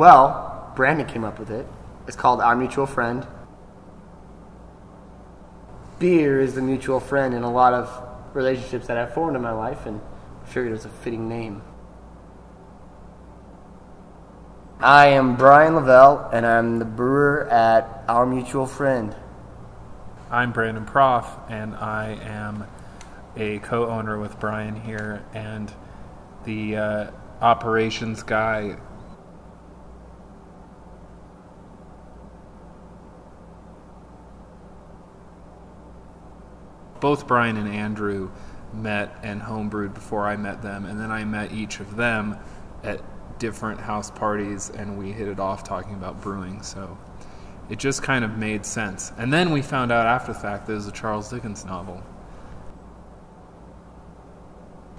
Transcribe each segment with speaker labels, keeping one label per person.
Speaker 1: Well, Brandon came up with it. It's called Our Mutual Friend. Beer is the mutual friend in a lot of relationships that I've formed in my life, and I figured it was a fitting name. I am Brian Lavelle, and I'm the brewer at Our Mutual Friend.
Speaker 2: I'm Brandon Proff, and I am a co-owner with Brian here and the operations guy. Both Brian and Andrew met and homebrewed before I met them, and then I met each of them at different house parties, and we hit it off talking about brewing, so it just kind of made sense. And then we found out after the fact that it was a Charles Dickens novel.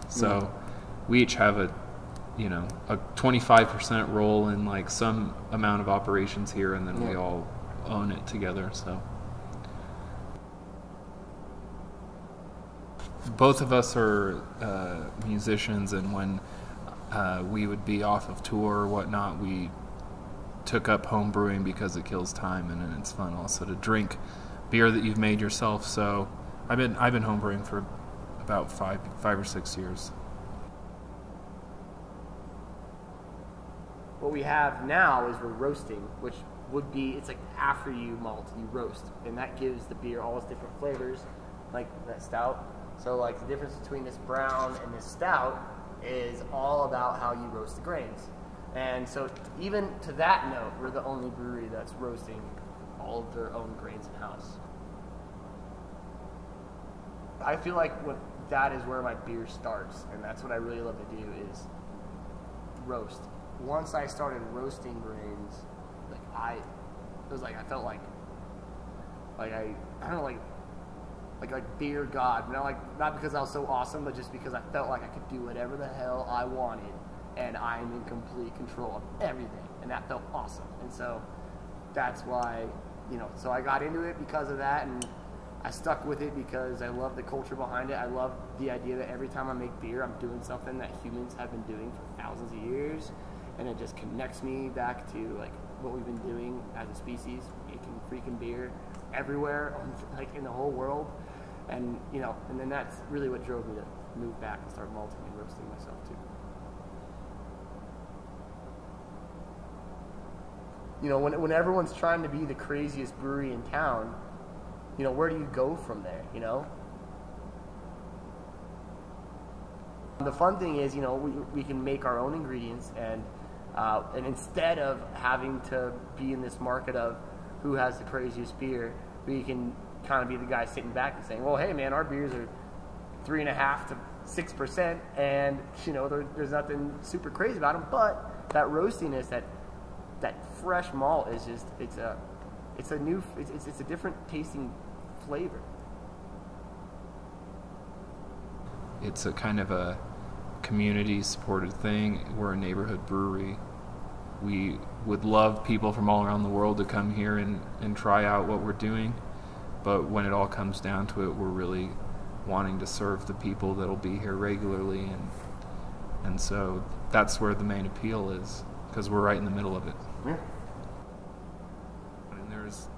Speaker 2: So we each have a 25% role in like some amount of operations here, and then we all own it together, so. Both of us are musicians, and when we would be off of tour or whatnot, we took up home brewing because it kills time, and it's fun also to drink beer that you've made yourself. So I've been home brewing for about five or 6 years.
Speaker 1: What we have now is we're roasting, which would be, it's like after you malt, you roast, and that gives the beer all its different flavors, like that stout. So like the difference between this brown and this stout is all about how you roast the grains. And so even to that note, we're the only brewery that's roasting all of their own grains in-house. I feel like that is where my beer starts, and that's what I really love to do is roast. Once I started roasting grains, I felt like beer god. Not because I was so awesome, but just because I felt like I could do whatever the hell I wanted, and I'm in complete control of everything, and that felt awesome. And so that's why, so I got into it because of that, and I stuck with it because I love the culture behind it. I love the idea that every time I make beer, I'm doing something that humans have been doing for thousands of years, and it just connects me back to like what we've been doing as a species, making freaking beer everywhere, like in the whole world. And and then that's really what drove me to move back and start malting and roasting myself too. When everyone's trying to be the craziest brewery in town, where do you go from there? The fun thing is, we can make our own ingredients, and instead of having to be in this market of who has the craziest beer, we can kind of be the guy sitting back and saying, well, hey man, our beers are 3.5% to 6%, and there's nothing super crazy about them, but that roastiness, that fresh malt is just it's a different tasting flavor.
Speaker 2: It's a kind of a community supported thing. We're a neighborhood brewery. We would love people from all around the world to come here and try out what we're doing. But when it all comes down to it, we're really wanting to serve the people that'll be here regularly. And so that's where the main appeal is, because we're right in the middle of it.
Speaker 1: Yeah.
Speaker 2: And there's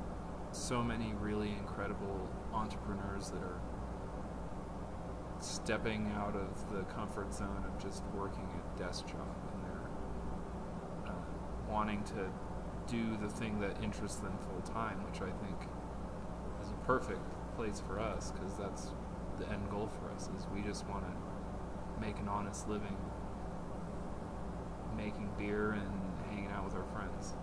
Speaker 2: so many really incredible entrepreneurs that are stepping out of the comfort zone of just working a desk job, and they're wanting to do the thing that interests them full time, which I think is a perfect place for us, because that's the end goal for us, is we just want to make an honest living making beer and hanging out with our friends.